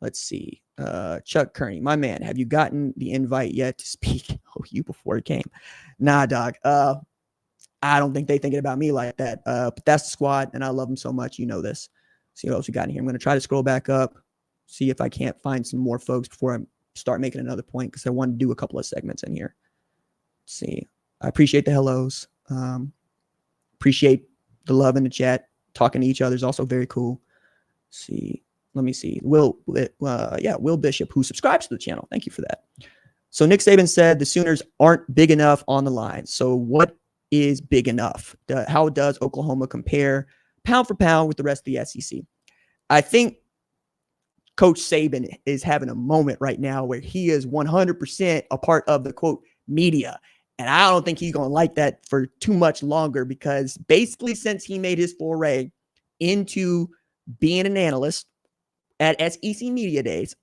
Let's see. Chuck Kearney, my man, have you gotten the invite yet to speak? Oh, you before it came. Nah, dog. I don't think they thinking about me like that. But that's the squad, and I love them so much. You know this. See what else we got in here. I'm going to try to scroll back up, see if I can't find some more folks before I start making another point, because I want to do a couple of segments in here. Let's see. I appreciate the hellos. Appreciate the love in the chat. Talking to each other is also very cool. Let's see. Let me see. Will Bishop, who subscribes to the channel. Thank you for that. So Nick Saban said the Sooners aren't big enough on the line. So what is big enough? How does Oklahoma compare pound for pound with the rest of the SEC? I think Coach Saban is having a moment right now where he is 100% a part of the, quote, media. And I don't think he's going to like that for too much longer, because basically since he made his foray into being an analyst at SEC Media Days,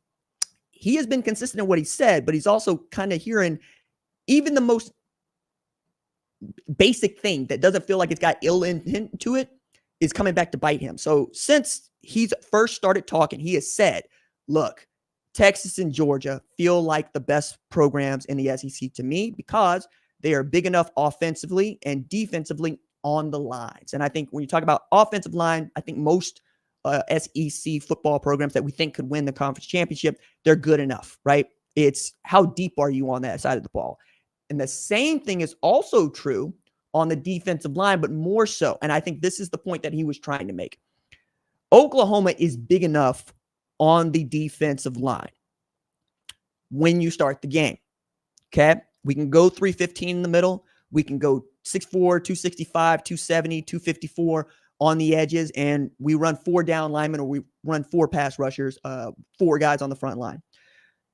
he has been consistent in what he said, but he's also kind of hearing even the most basic thing that doesn't feel like it's got ill intent to it is coming back to bite him. So since he's first started talking, he has said, look, Texas and Georgia feel like the best programs in the SEC to me because they are big enough offensively and defensively on the lines. And I think when you talk about offensive line, I think most SEC football programs that we think could win the conference championship, they're good enough, right? It's how deep are you on that side of the ball? And the same thing is also true on the defensive line, but more so. And I think this is the point that he was trying to make. Oklahoma is big enough on the defensive line when you start the game. Okay? We can go 315 in the middle. We can go 6'4", 265, 270, 254 on the edges, and we run 4 down linemen, or we run 4 pass rushers, 4 guys on the front line.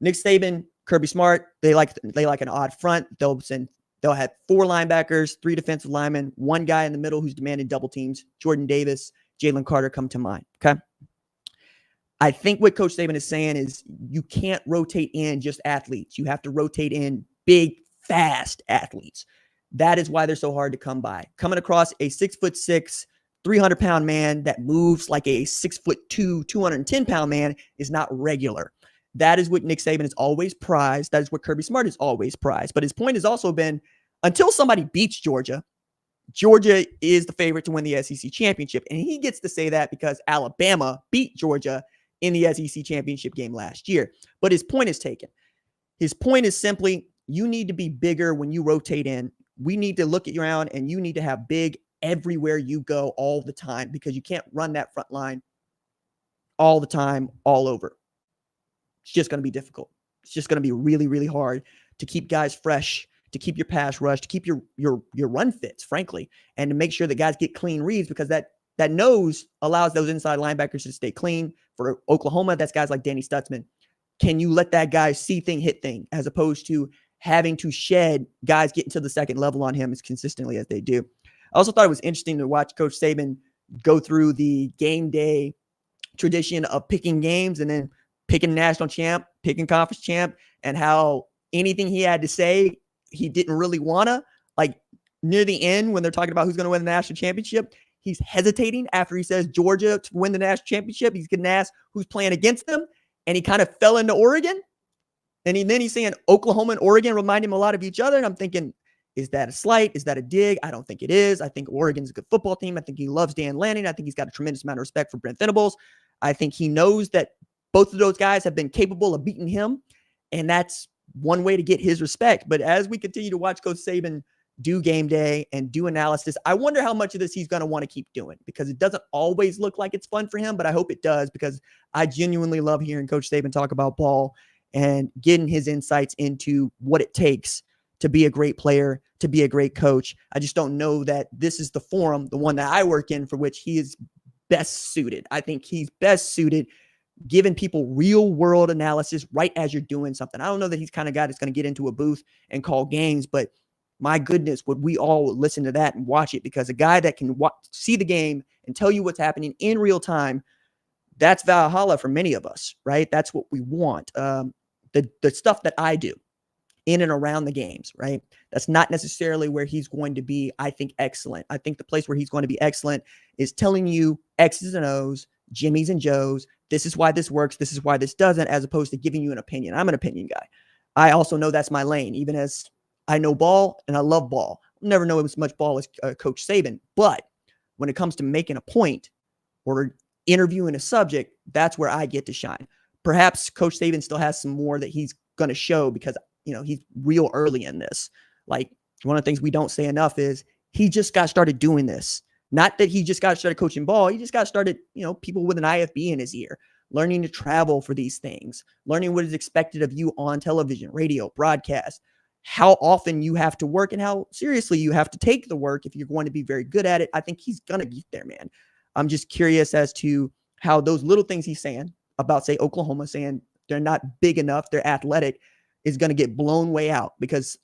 Nick Saban, Kirby Smart, they like an odd front. They'll have 4 linebackers, 3 defensive linemen, 1 guy in the middle who's demanding double teams. Jordan Davis, Jalen Carter come to mind. Okay. I think what Coach Saban is saying is you can't rotate in just athletes. You have to rotate in big, fast athletes. That is why they're so hard to come by. Coming across a 6'6", 300-pound man that moves like a 6'2", 210-pound man is not regular. That is what Nick Saban is always prized. That is what Kirby Smart is always prized. But his point has also been, until somebody beats Georgia, Georgia is the favorite to win the SEC championship. And he gets to say that because Alabama beat Georgia in the SEC championship game last year. But his point is taken. His point is simply, you need to be bigger when you rotate in. We need to look at you around, and you need to have big everywhere you go all the time, because you can't run that front line all the time, all over. It's just going to be difficult. It's just going to be really, really hard to keep guys fresh, to keep your pass rush, to keep your run fits, frankly, and to make sure that guys get clean reads, because that nose allows those inside linebackers to stay clean. For Oklahoma, that's guys like Danny Stutzman. Can you let that guy see thing, hit thing, as opposed to having to shed guys getting to the second level on him as consistently as they do? I also thought it was interesting to watch Coach Saban go through the game day tradition of picking games and then picking national champ, picking conference champ, and how anything he had to say, he didn't really want to. Like near the end, when they're talking about who's going to win the national championship, he's hesitating after he says Georgia to win the national championship. He's getting asked who's playing against them, and he kind of fell into Oregon. And then he's saying Oklahoma and Oregon remind him a lot of each other. And I'm thinking, is that a slight? Is that a dig? I don't think it is. I think Oregon's a good football team. I think he loves Dan Lanning. I think he's got a tremendous amount of respect for Brent Venables. I think he knows that both of those guys have been capable of beating him, and that's one way to get his respect. But as we continue to watch Coach Saban do game day and do analysis, I wonder how much of this he's going to want to keep doing, because it doesn't always look like it's fun for him, but I hope it does, because I genuinely love hearing Coach Saban talk about ball and getting his insights into what it takes to be a great player, to be a great coach. I just don't know that this is the forum, the one that I work in, for which he is best suited. I think he's best suited giving people real world analysis right as you're doing something. I don't know that he's kind of guy that's going to get into a booth and call games, but my goodness, would we all listen to that and watch it? Because a guy that can see the game and tell you what's happening in real time, that's Valhalla for many of us, right? That's what we want. The stuff that I do in and around the games, right? That's not necessarily where he's going to be, I think, excellent. I think the place where he's going to be excellent is telling you X's and O's, Jimmy's and Joe's, this is why this works, this is why this doesn't, as opposed to giving you an opinion. I'm an opinion guy. I also know that's my lane, even as I know ball and I love ball. I'll never know as much ball as Coach Saban, but when it comes to making a point or interviewing a subject, that's where I get to shine. Perhaps Coach Saban still has some more that he's going to show because, he's real early in this. Like, one of the things we don't say enough is he just got started doing this. Not that he just got started coaching ball. He just got started, people with an IFB in his ear, learning to travel for these things, learning what is expected of you on television, radio, broadcast, how often you have to work and how seriously you have to take the work if you're going to be very good at it. I think he's going to get there, man. I'm just curious as to how those little things he's saying about, say, Oklahoma, saying they're not big enough, they're athletic, is going to get blown way out, because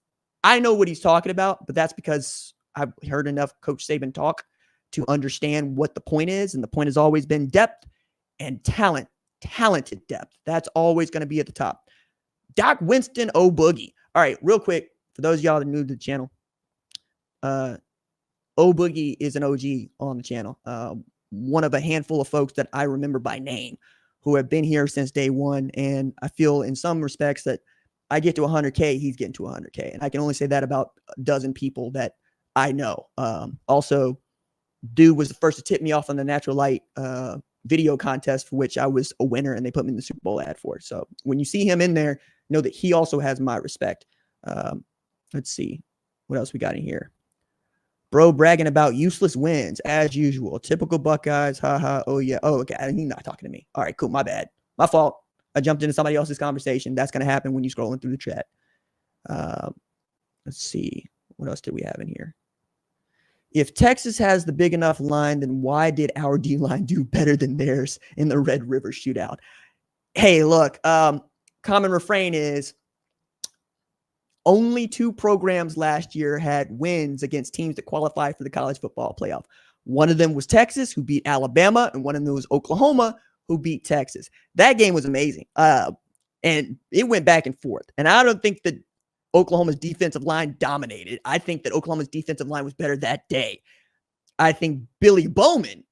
I know what he's talking about, but that's because I've heard enough Coach Saban talk to understand what the point is. And the point has always been depth and talent, talented depth. That's always going to be at the top. Doc Winston, oh boogie. All right, real quick, for those of y'all that are new to the channel, oh boogie is an OG on the channel. One of a handful of folks that I remember by name who have been here since day one. And I feel in some respects that I get to 100K, he's getting to 100K. And I can only say that about a dozen people that I know. Also, dude was the first to tip me off on the natural light video contest, for which I was a winner, and they put me in the Super Bowl ad for it. So when you see him in there, know that he also has my respect. Let's see what else we got in here. Bro bragging about useless wins as usual. Typical Buckeyes. Haha. Oh yeah. Oh, okay. He's not talking to me. All right, cool. My bad. My fault. I jumped into somebody else's conversation. That's going to happen when you're scrolling through the chat. Let's see. What else did we have in here? If Texas has the big enough line, then why did our D-line do better than theirs in the Red River shootout? Hey, look, common refrain is only 2 programs last year had wins against teams that qualify for the college football playoff. One of them was Texas, who beat Alabama, and one of them was Oklahoma, who beat Texas. That game was amazing. And it went back and forth. And I don't think that Oklahoma's defensive line dominated. I think that Oklahoma's defensive line was better that day. I think Billy Bowman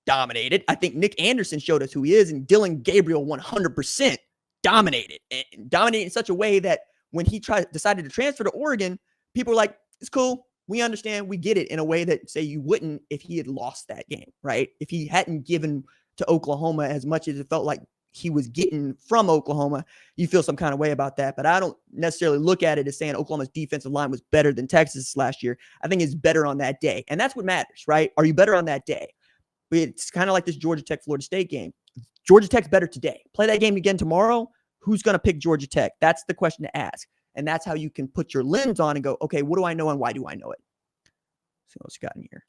dominated. I think Nick Anderson showed us who he is, and Dylan Gabriel 100% dominated. And dominated in such a way that when he decided to transfer to Oregon, people were like, it's cool. We understand. We get it, in a way that, say, you wouldn't if he had lost that game, right? If he hadn't given to Oklahoma as much as it felt like he was getting from Oklahoma, you feel some kind of way about that. But I don't necessarily look at it as saying Oklahoma's defensive line was better than Texas last year. I think it's better on that day. And that's what matters, right? Are you better on that day? It's kind of like this Georgia Tech Florida State game. Georgia Tech's better today. Play that game again tomorrow. Who's going to pick Georgia Tech? That's the question to ask. And that's how you can put your lens on and go, okay, what do I know and why do I know it? So what's got in here?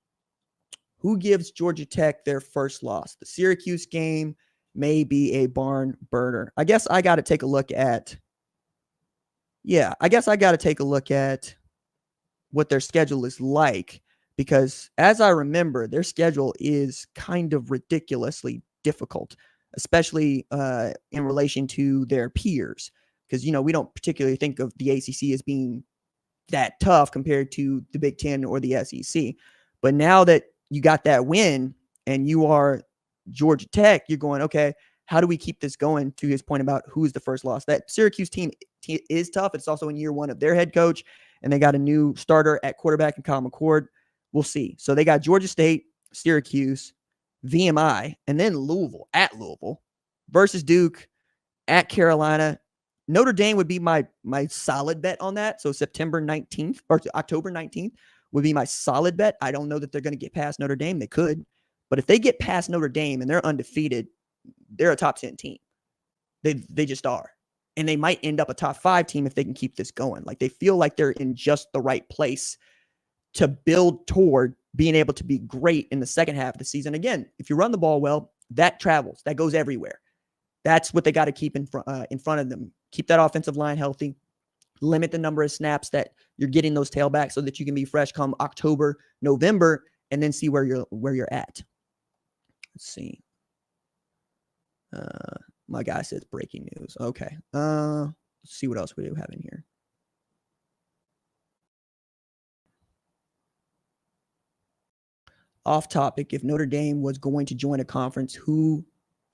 Who gives Georgia Tech their first loss? The Syracuse game may be a barn burner. I guess I got to take a look at, what their schedule is like, because as I remember, their schedule is kind of ridiculously difficult, especially in relation to their peers. Because, we don't particularly think of the ACC as being that tough compared to the Big Ten or the SEC. But now that you got that win and you are Georgia Tech, you're going, okay, how do we keep this going? To his point about who's the first loss, that Syracuse team is tough. It's also in year one of their head coach, and they got a new starter at quarterback in Kyle McCord. We'll see. So they got Georgia State, Syracuse, VMI, and then Louisville, at Louisville, versus Duke, at Carolina. Notre Dame would be my solid bet on that. So September 19th or October 19th would be my solid bet. I don't know that they're going to get past Notre Dame. They could. But if they get past Notre Dame and they're undefeated, they're a top 10 team. They just are. And they might end up a top 5 team if they can keep this going. Like, they feel like they're in just the right place to build toward being able to be great in the second half of the season. Again, if you run the ball well, that travels. That goes everywhere. That's what they got to keep in front of them. Keep that offensive line healthy. Limit the number of snaps that you're getting those tailbacks so that you can be fresh come October, November, and then see where you're at. Let's see. My guy says breaking news. Okay. Let's see what else we do have in here. Off topic, if Notre Dame was going to join a conference, who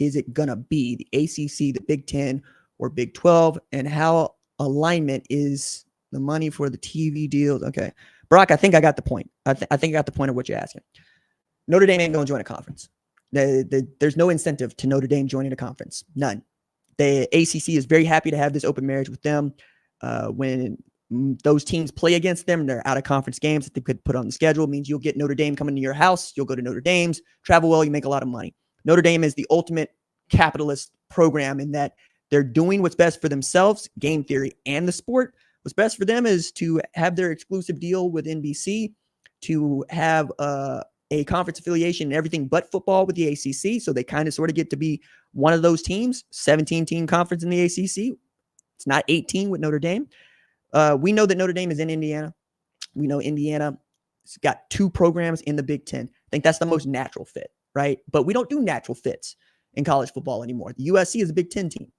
is it going to be? The ACC, the Big 10, or Big 12? And how alignment is the money for the TV deals? Okay. Brock, I think I got the point. I think I got the point of what you're asking. Notre Dame ain't going to join a conference. There's no incentive to Notre Dame joining a conference. None. The ACC is very happy to have this open marriage with them. When those teams play against them, they're out of conference games that they could put on the schedule. It means you'll get Notre Dame coming to your house. You'll go to Notre Dame's, travel well, you make a lot of money. Notre Dame is the ultimate capitalist program in that they're doing what's best for themselves, game theory, and the sport. What's best for them is to have their exclusive deal with NBC, to have a conference affiliation and everything but football with the ACC. So they kind of sort of get to be one of those teams, 17-team conference in the ACC. It's not 18 with Notre Dame. We know that Notre Dame is in Indiana. We know Indiana's got 2 programs in the Big 10. I think that's the most natural fit, right? But we don't do natural fits in college football anymore. The USC is a Big 10 team.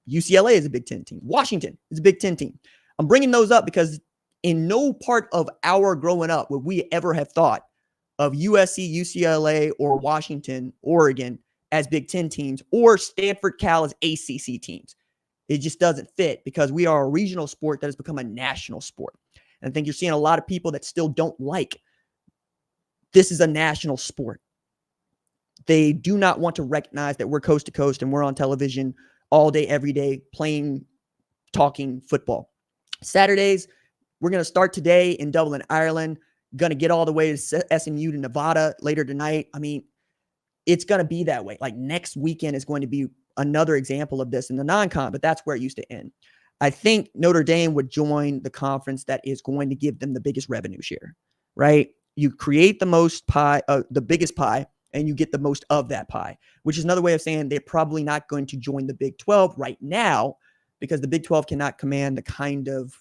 UCLA is a Big 10 team. Washington is a Big 10 team. I'm bringing those up because in no part of our growing up would we ever have thought of USC, UCLA, or Washington, Oregon as Big 10 teams, or Stanford, Cal as ACC teams. It just doesn't fit because we are a regional sport that has become a national sport. And I think you're seeing a lot of people that still don't like this is a national sport. They do not want to recognize that we're coast to coast and we're on television all day, every day, playing, talking football. Saturdays, we're going to start today in Dublin, Ireland, going to get all the way to SMU to Nevada later tonight. I mean, it's going to be that way. Like next weekend is going to be another example of this in the non-con, but that's where it used to end. I think Notre Dame would join the conference that is going to give them the biggest revenue share, right? You create the most pie, the biggest pie, and you get the most of that pie, which is another way of saying they're probably not going to join the Big 12 right now because the Big 12 cannot command the kind of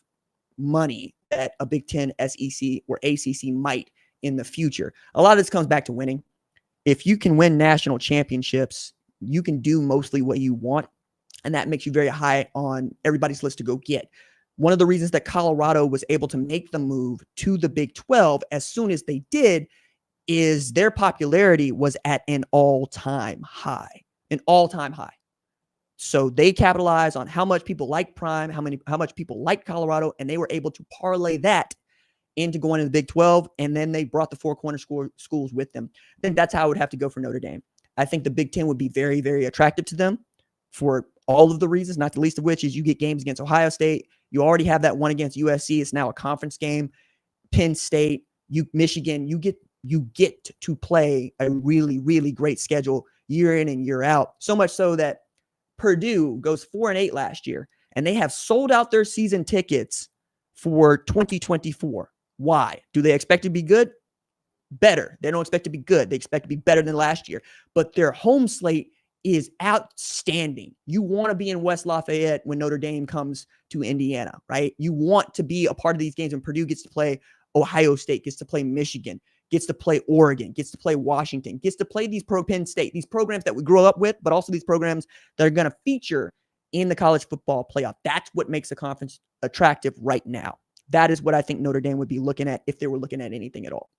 money that a Big 10, SEC, or ACC might in the future. A lot of this comes back to winning. If you can win national championships, you can do mostly what you want, and that makes you very high on everybody's list to go get. One of the reasons that Colorado was able to make the move to the Big 12 as soon as they did is their popularity was at an all-time high. So they capitalized on how much people like Prime, how much people like Colorado, and they were able to parlay that into going to the Big 12, and then they brought the Four Corner schools with them. I think that's how it would have to go for Notre Dame. I think the Big 10 would be very, very attractive to them for all of the reasons, not the least of which is you get games against Ohio State. You already have that one against USC. It's now a conference game. Penn State, Michigan, you get to play a really, really great schedule year in and year out. So much so that Purdue goes 4-8 last year, and they have sold out their season tickets for 2024. Why? Do they expect to be good? Better. They don't expect to be good. They expect to be better than last year. But their home slate is outstanding. You want to be in West Lafayette when Notre Dame comes to Indiana, right? You want to be a part of these games when Purdue gets to play Ohio State, gets to play Michigan, gets to play Oregon, gets to play Washington, gets to play these Penn State, these programs that we grew up with, but also these programs that are going to feature in the college football playoff. That's what makes the conference attractive right now. That is what I think Notre Dame would be looking at if they were looking at anything at all.